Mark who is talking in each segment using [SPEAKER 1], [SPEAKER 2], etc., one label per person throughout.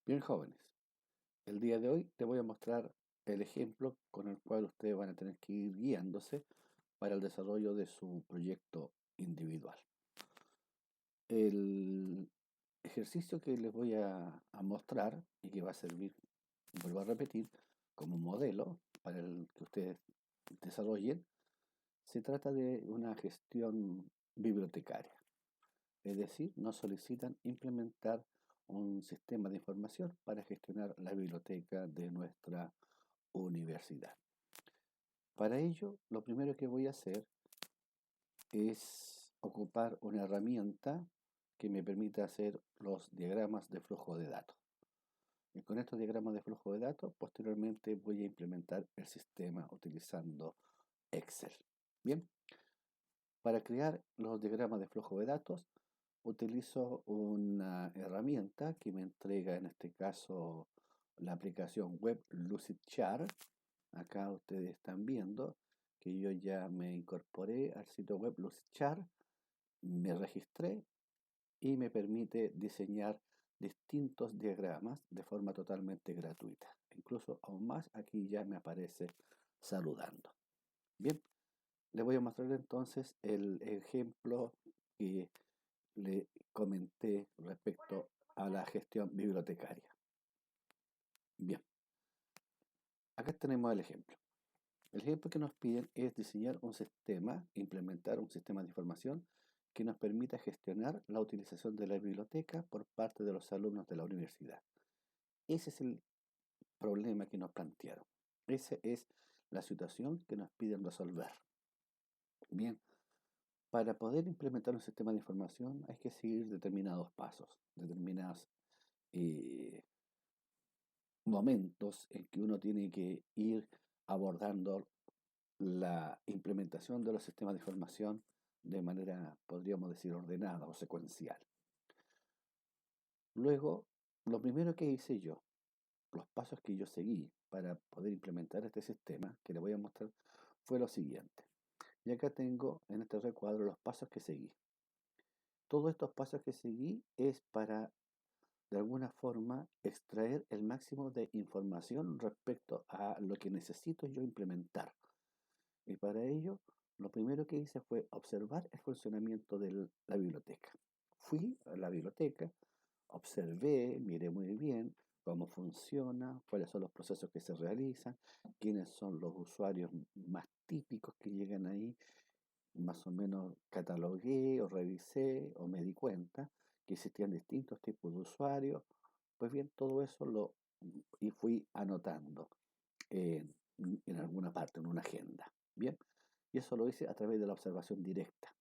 [SPEAKER 1] Bien, jóvenes, el día de hoy te voy a mostrar el ejemplo con el cual ustedes van a tener que ir guiándose para el desarrollo de su proyecto individual. El ejercicio que les voy a mostrar y que va a servir, vuelvo a repetir, como modelo para el que ustedes desarrollen, se trata de una gestión bibliotecaria. Es decir, nos solicitan implementar un sistema de información para gestionar la biblioteca de nuestra universidad. Para ello, lo primero que voy a hacer es ocupar una herramienta que me permita hacer los diagramas de flujo de datos. Y con estos diagramas de flujo de datos, posteriormente voy a implementar el sistema utilizando Excel. Bien, para crear los diagramas de flujo de datos, utilizo una herramienta que me entrega en este caso la aplicación web Lucidchart. Acá ustedes están viendo que yo ya me incorporé al sitio web Lucidchart, me registré y me permite diseñar distintos diagramas de forma totalmente gratuita. Incluso aún más, aquí ya me aparece saludando. Bien, les voy a mostrar entonces el ejemplo que le comenté respecto a la gestión bibliotecaria. Bien, acá tenemos el ejemplo. El ejemplo que nos piden es diseñar un sistema, implementar un sistema de información que nos permita gestionar la utilización de la biblioteca por parte de los alumnos de la universidad. Ese es el problema que nos plantearon. Esa es la situación que nos piden resolver. Bien, para poder implementar un sistema de información hay que seguir determinados pasos, determinados eh, momentos en que uno tiene que ir abordando la implementación de los sistemas de información de manera, podríamos decir, ordenada o secuencial. Luego, lo primero que hice yo, los pasos que yo seguí para poder implementar este sistema que le voy a mostrar, fue lo siguiente. Y acá tengo en este recuadro los pasos que seguí. Todos estos pasos que seguí es para, de alguna forma, extraer el máximo de información respecto a lo que necesito yo implementar. Y para ello, lo primero que hice fue observar el funcionamiento de la biblioteca. Fui a la biblioteca, observé, miré muy bien cómo funciona, cuáles son los procesos que se realizan, quiénes son los usuarios más típicos que llegan ahí. Más o menos catalogué o revisé o me di cuenta que existían distintos tipos de usuarios. Pues bien, todo eso y fui anotando en, en alguna parte, en una agenda. Bien, y eso lo hice a través de la observación directa.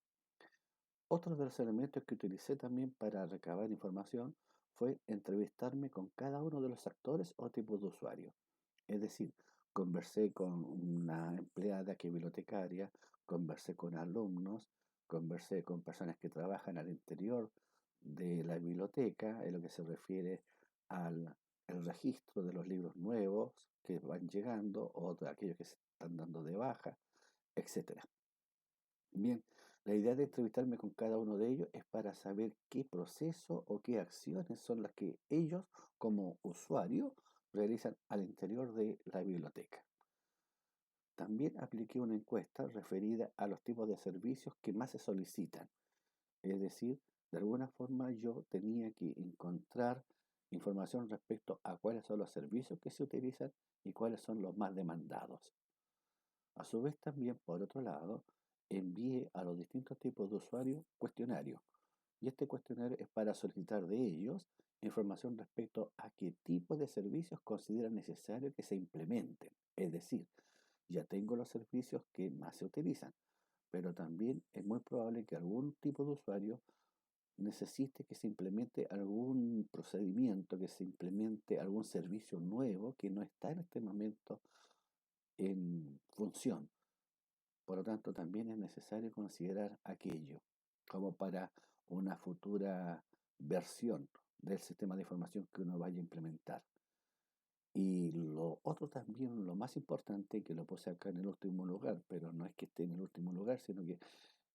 [SPEAKER 1] Otro de los elementos que utilicé también para recabar información fue entrevistarme con cada uno de los actores o tipos de usuarios. Es decir, conversé con una empleada que es bibliotecaria, conversé con alumnos, conversé con personas que trabajan al interior de la biblioteca, en lo que se refiere al el registro de los libros nuevos que van llegando o de aquellos que se están dando de baja, etcétera. Bien, la idea de entrevistarme con cada uno de ellos es para saber qué proceso o qué acciones son las que ellos, como usuarios, realizan al interior de la biblioteca. También apliqué una encuesta referida a los tipos de servicios que más se solicitan. Es decir, de alguna forma yo tenía que encontrar información respecto a cuáles son los servicios que se utilizan y cuáles son los más demandados. A su vez también, por otro lado, envié a los distintos tipos de usuarios cuestionarios. Y este cuestionario es para solicitar de ellos información respecto a qué tipo de servicios consideran necesario que se implementen. Es decir, ya tengo los servicios que más se utilizan, pero también es muy probable que algún tipo de usuario necesite que se implemente algún procedimiento, que se implemente algún servicio nuevo que no está en este momento en función. Por lo tanto, también es necesario considerar aquello como para una futura versión del sistema de información que uno vaya a implementar. Y lo otro también, lo más importante, que lo puse acá en el último lugar, pero no es que esté en el último lugar, sino que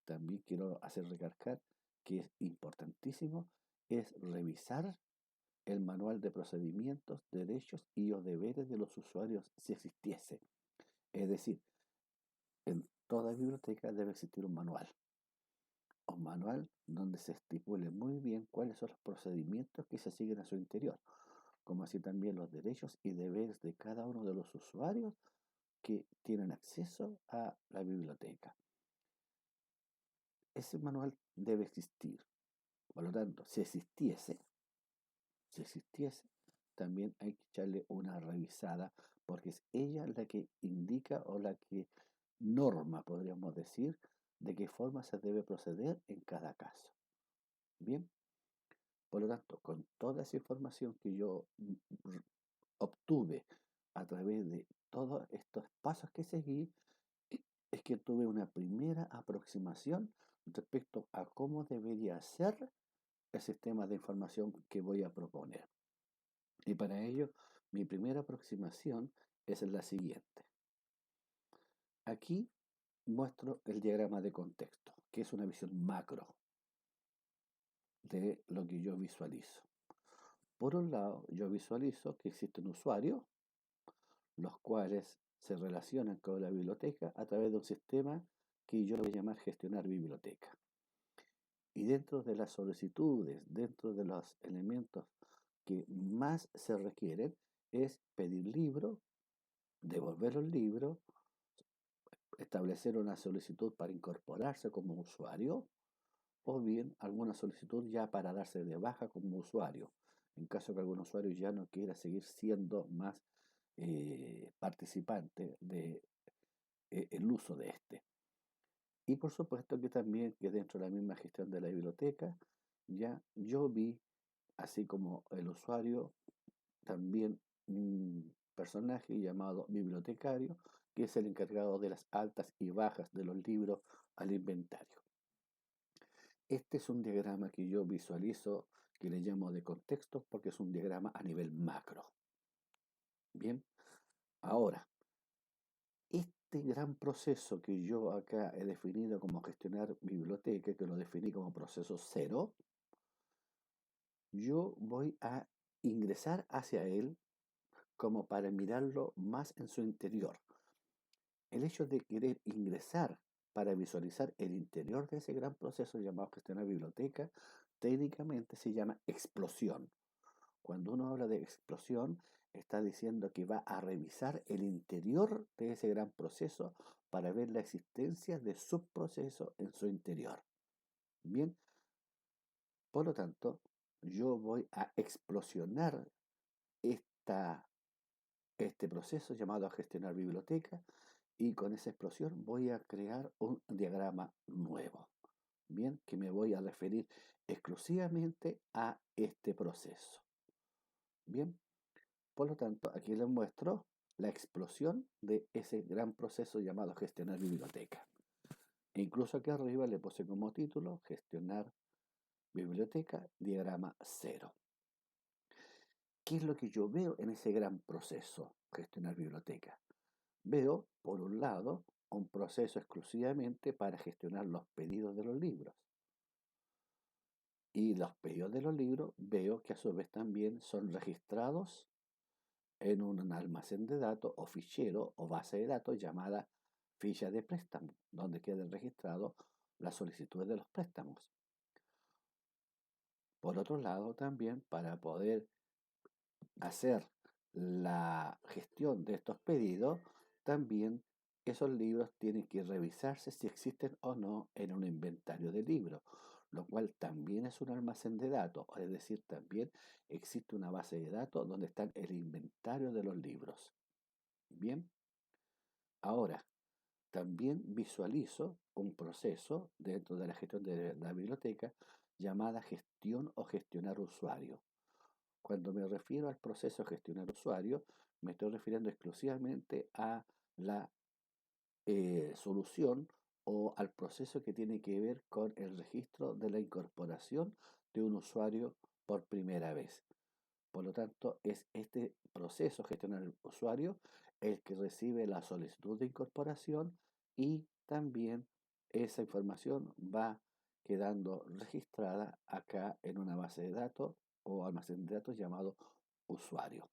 [SPEAKER 1] también quiero hacer recalcar que es importantísimo, es revisar el manual de procedimientos, derechos y o deberes de los usuarios si existiese. Es decir, en toda biblioteca debe existir un manual donde se estipule muy bien cuáles son los procedimientos que se siguen a su interior, como así también los derechos y deberes de cada uno de los usuarios que tienen acceso a la biblioteca. Ese manual debe existir. Por lo tanto, si existiese, también hay que echarle una revisada, porque es ella la que indica o la que norma, podríamos decir, de qué forma se debe proceder en cada caso. Bien, por lo tanto, con toda esa información que yo obtuve a través de todos estos pasos que seguí, es que tuve una primera aproximación respecto a cómo debería ser el sistema de información que voy a proponer. Y para ello, mi primera aproximación es la siguiente. Aquí muestro el diagrama de contexto, que es una visión macro de lo que yo visualizo. Por un lado, yo visualizo que existen usuarios, los cuales se relacionan con la biblioteca a través de un sistema que yo le voy a llamar gestionar biblioteca. Y dentro de las solicitudes, dentro de los elementos que más se requieren, es pedir libro, devolver los libros, establecer una solicitud para incorporarse como usuario o bien alguna solicitud ya para darse de baja como usuario, en caso que algún usuario ya no quiera seguir siendo más participante de el uso de este. Y por supuesto que también que dentro de la misma gestión de la biblioteca, ya yo vi, así como el usuario, también un personaje llamado bibliotecario, que es el encargado de las altas y bajas de los libros al inventario. Este es un diagrama que yo visualizo, que le llamo de contexto, porque es un diagrama a nivel macro. Bien, ahora, este gran proceso que yo acá he definido como gestionar biblioteca, que lo definí como proceso cero, yo voy a ingresar hacia él como para mirarlo más en su interior. El hecho de querer ingresar para visualizar el interior de ese gran proceso llamado gestionar biblioteca, técnicamente se llama explosión. Cuando uno habla de explosión, está diciendo que va a revisar el interior de ese gran proceso para ver la existencia de subprocesos en su interior. Bien, por lo tanto, yo voy a explosionar este proceso llamado a gestionar biblioteca y con esa explosión voy a crear un diagrama nuevo. Bien, que me voy a referir exclusivamente a este proceso. Bien, por lo tanto, aquí les muestro la explosión de ese gran proceso llamado gestionar biblioteca. E incluso aquí arriba le puse como título gestionar biblioteca, diagrama cero. ¿Qué es lo que yo veo en ese gran proceso, gestionar biblioteca? Veo, por un lado, un proceso exclusivamente para gestionar los pedidos de los libros. Y los pedidos de los libros veo que a su vez también son registrados en un almacén de datos o fichero o base de datos llamada ficha de préstamo, donde quedan registrados las solicitudes de los préstamos. Por otro lado, también para poder hacer la gestión de estos pedidos, también esos libros tienen que revisarse si existen o no en un inventario de libros, lo cual también es un almacén de datos, es decir, también existe una base de datos donde está el inventario de los libros. Bien, ahora también visualizo un proceso dentro de la gestión de la biblioteca llamada gestión o gestionar usuario. Cuando me refiero al proceso de gestionar usuario, me estoy refiriendo exclusivamente a la solución o al proceso que tiene que ver con el registro de la incorporación de un usuario por primera vez. Por lo tanto, es este proceso gestionar el usuario el que recibe la solicitud de incorporación y también esa información va quedando registrada acá en una base de datos o almacén de datos llamado usuario.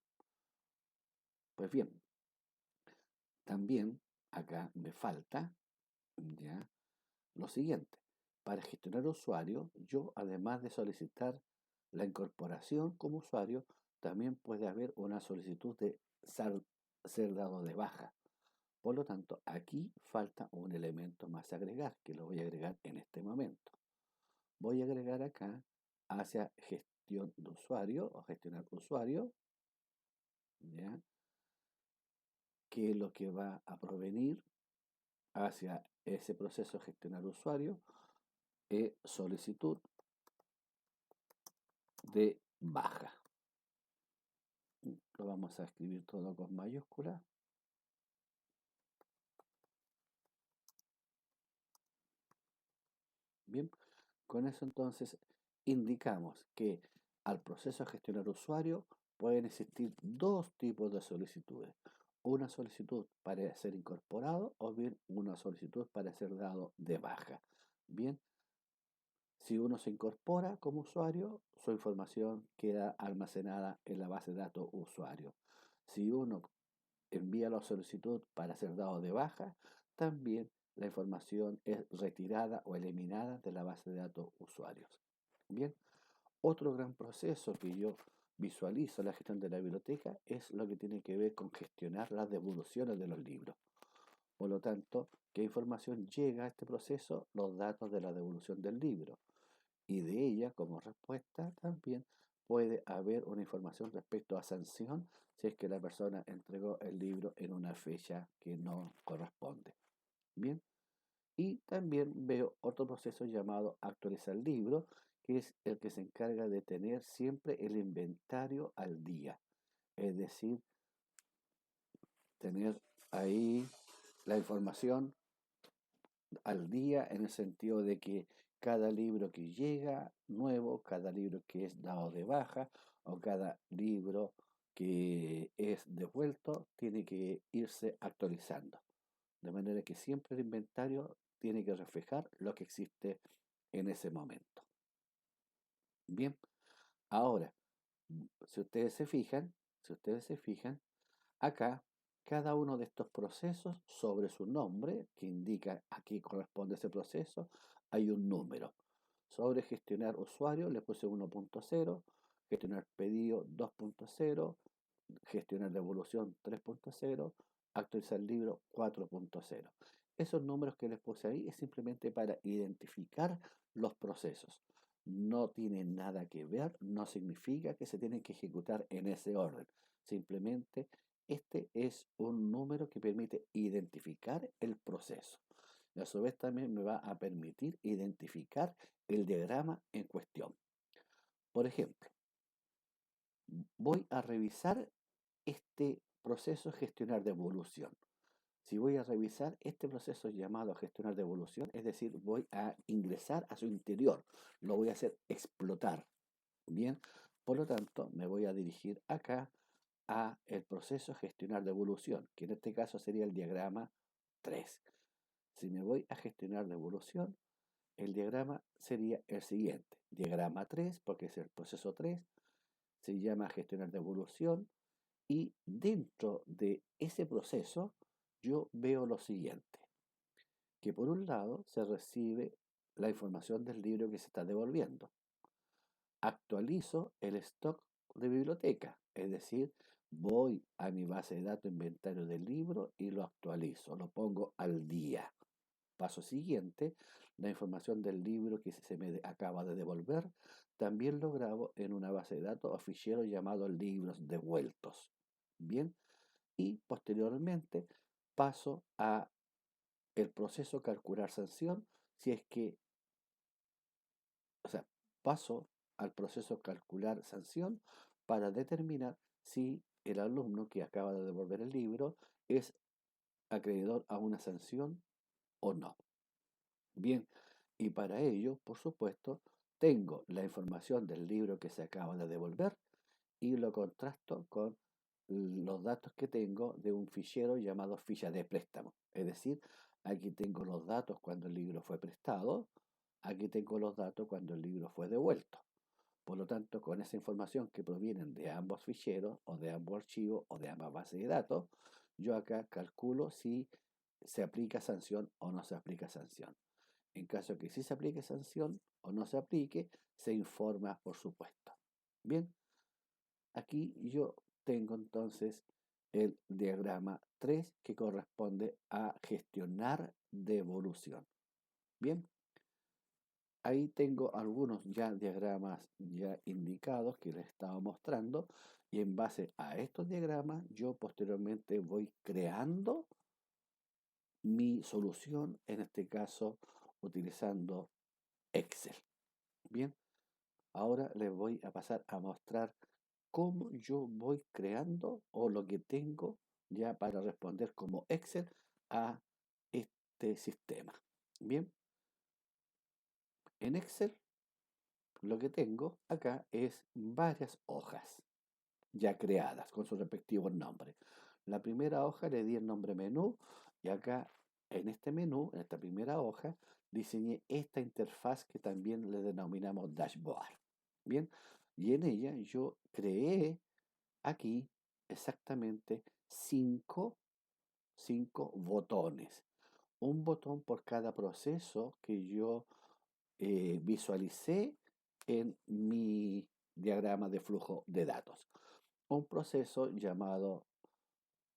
[SPEAKER 1] Pues bien, también acá me falta ya lo siguiente. Para gestionar usuario, yo además de solicitar la incorporación como usuario, también puede haber una solicitud de ser dado de baja. Por lo tanto, aquí falta un elemento más a agregar, que lo voy a agregar en este momento. Voy a agregar acá hacia gestión de usuario o gestionar usuario, ¿ya? Que lo que va a provenir hacia ese proceso de gestionar usuario es solicitud de baja. Lo vamos a escribir todo con mayúsculas. Bien, con eso entonces indicamos que al proceso de gestionar usuario pueden existir dos tipos de solicitudes. Una solicitud para ser incorporado o bien una solicitud para ser dado de baja. Bien, si uno se incorpora como usuario, su información queda almacenada en la base de datos usuario. Si uno envía la solicitud para ser dado de baja, también la información es retirada o eliminada de la base de datos usuarios. Bien, otro gran proceso que yo visualizo en la gestión de la biblioteca es lo que tiene que ver con gestionar las devoluciones de los libros. Por lo tanto, ¿qué información llega a este proceso? Los datos de la devolución del libro. Y de ella, como respuesta, también puede haber una información respecto a sanción si es que la persona entregó el libro en una fecha que no corresponde. Bien, y también veo otro proceso llamado actualizar el libro, que es el que se encarga de tener siempre el inventario al día. Es decir, tener ahí la información al día en el sentido de que cada libro que llega nuevo, cada libro que es dado de baja o cada libro que es devuelto tiene que irse actualizando. De manera que siempre el inventario tiene que reflejar lo que existe en ese momento. Bien, ahora, si ustedes se fijan, acá, cada uno de estos procesos sobre su nombre, que indica a qué corresponde ese proceso, hay un número. Sobre gestionar usuario le puse 1.0, gestionar pedido 2.0, gestionar devolución 3.0, actualizar libro 4.0. Esos números que les puse ahí es simplemente para identificar los procesos. No tienen nada que ver, no significa que se tienen que ejecutar en ese orden. Simplemente este es un número que permite identificar el proceso. Y a su vez también me va a permitir identificar el diagrama en cuestión. Por ejemplo, voy a revisar este proceso gestionar devolución. Si voy a revisar este proceso llamado gestionar devolución, es decir, voy a ingresar a su interior, lo voy a hacer explotar. Bien, por lo tanto, me voy a dirigir acá a el proceso gestionar devolución, que en este caso sería el diagrama 3. Si me voy a gestionar devolución, el diagrama sería el siguiente. Diagrama 3, porque es el proceso 3, se llama gestionar devolución y dentro de ese proceso yo veo lo siguiente, que por un lado se recibe la información del libro que se está devolviendo. Actualizo el stock de biblioteca, es decir, voy a mi base de datos inventario del libro y lo actualizo, lo pongo al día. Paso siguiente, la información del libro que se me acaba de devolver, también lo grabo en una base de datos o fichero llamado libros devueltos. Bien, y posteriormente paso a el proceso calcular sanción si es que, o sea, paso al proceso calcular sanción para determinar si el alumno que acaba de devolver el libro es acreedor a una sanción o no. Bien, y para ello, por supuesto, tengo la información del libro que se acaba de devolver y lo contrasto con los datos que tengo de un fichero llamado ficha de préstamo. Es decir, aquí tengo los datos cuando el libro fue prestado, aquí tengo los datos cuando el libro fue devuelto. Por lo tanto, con esa información que provienen de ambos ficheros o de ambos archivos o de ambas bases de datos, yo acá calculo si se aplica sanción o no se aplica sanción. En caso que sí se aplique sanción o no se aplique, se informa, por supuesto. Bien, aquí yo tengo entonces el diagrama 3 que corresponde a gestionar devolución. Bien, ahí tengo algunos ya diagramas ya indicados que les estaba mostrando y en base a estos diagramas yo posteriormente voy creando mi solución, en este caso utilizando Excel. Bien, ahora les voy a pasar a mostrar cómo yo voy creando o lo que tengo ya para responder como Excel a este sistema. Bien, en Excel lo que tengo acá es varias hojas ya creadas con sus respectivos nombres. La primera hoja le di el nombre menú y acá en este menú, en esta primera hoja, diseñé esta interfaz que también le denominamos dashboard. Bien, y en ella yo creé aquí exactamente cinco botones. Un botón por cada proceso que yo visualicé en mi diagrama de flujo de datos. Un proceso llamado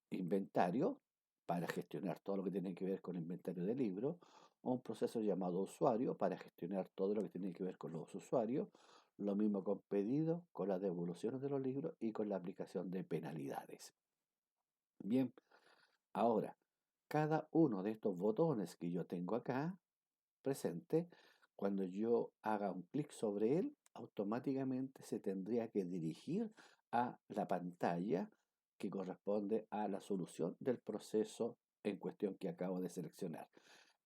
[SPEAKER 1] inventario para gestionar todo lo que tiene que ver con inventario de libros, un proceso llamado usuario para gestionar todo lo que tiene que ver con los usuarios, lo mismo con pedido, con las devoluciones de los libros y con la aplicación de penalidades. Bien, ahora, cada uno de estos botones que yo tengo acá presente, cuando yo haga un clic sobre él, automáticamente se tendría que dirigir a la pantalla que corresponde a la solución del proceso en cuestión que acabo de seleccionar.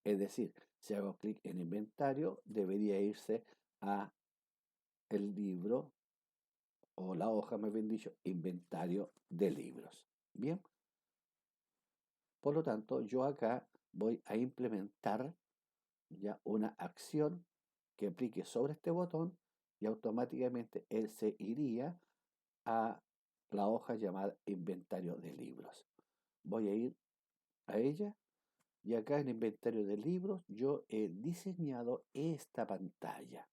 [SPEAKER 1] Es decir, si hago clic en inventario, debería irse a el libro o la hoja, más bien dicho, inventario de libros. Bien, por lo tanto, yo acá voy a implementar ya una acción que aplique sobre este botón y automáticamente él se iría a la hoja llamada inventario de libros. Voy a ir a ella y acá en inventario de libros yo he diseñado esta pantalla.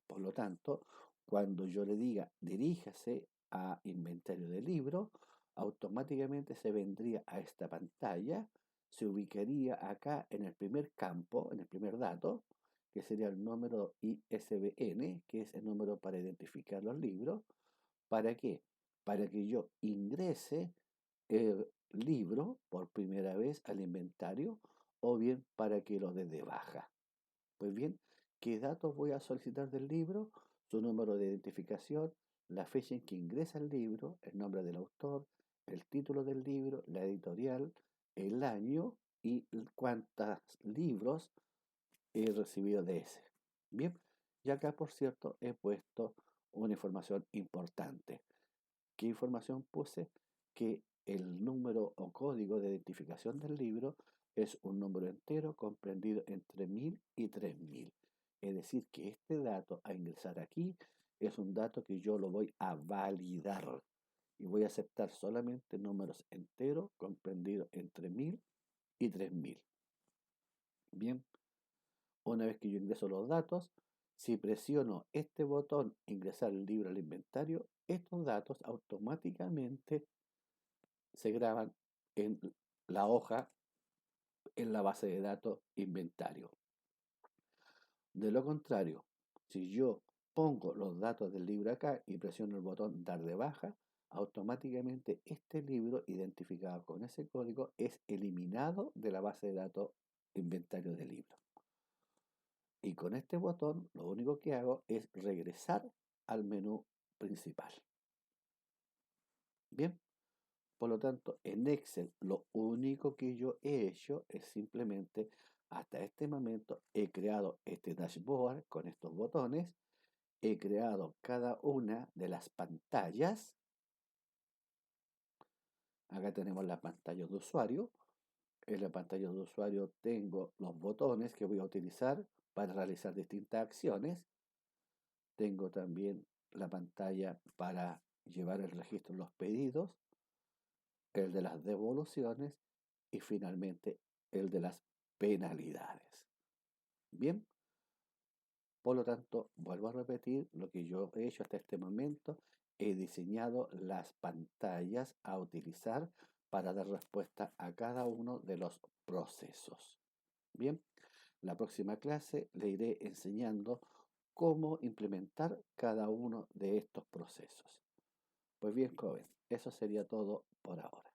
[SPEAKER 1] Por lo tanto, cuando yo le diga diríjase a inventario de libro, automáticamente se vendría a esta pantalla, se ubicaría acá en el primer campo, en el primer dato, que sería el número ISBN, que es el número para identificar los libros. ¿Para qué? Para que yo ingrese el libro por primera vez al inventario o bien para que lo dé de baja. Pues bien, ¿qué datos voy a solicitar del libro? Su número de identificación, la fecha en que ingresa el libro, el nombre del autor, el título del libro, la editorial, el año y cuántos libros he recibido de ese. Bien, y acá, por cierto, he puesto una información importante. ¿Qué información puse? Que el número o código de identificación del libro es un número entero comprendido entre 1000 y 3000. Es decir, que este dato a ingresar aquí es un dato que yo lo voy a validar y voy a aceptar solamente números enteros comprendidos entre 1000 y 3000. Bien, una vez que yo ingreso los datos, si presiono este botón ingresar el libro al inventario, estos datos automáticamente se graban en la hoja, en la base de datos inventario. De lo contrario, si yo pongo los datos del libro acá y presiono el botón dar de baja, automáticamente este libro identificado con ese código es eliminado de la base de datos inventario del libro. Y con este botón lo único que hago es regresar al menú principal. Bien, por lo tanto, en Excel lo único que yo he hecho es simplemente, hasta este momento, he creado este dashboard con estos botones, he creado cada una de las pantallas. Acá tenemos la pantalla de usuario. En la pantalla de usuario tengo los botones que voy a utilizar para realizar distintas acciones. Tengo también la pantalla para llevar el registro de los pedidos, el de las devoluciones y finalmente el de las penalidades. Bien, por lo tanto, vuelvo a repetir lo que yo he hecho hasta este momento. He diseñado las pantallas a utilizar para dar respuesta a cada uno de los procesos. Bien, la próxima clase le iré enseñando cómo implementar cada uno de estos procesos. Pues bien, joven, eso sería todo por ahora.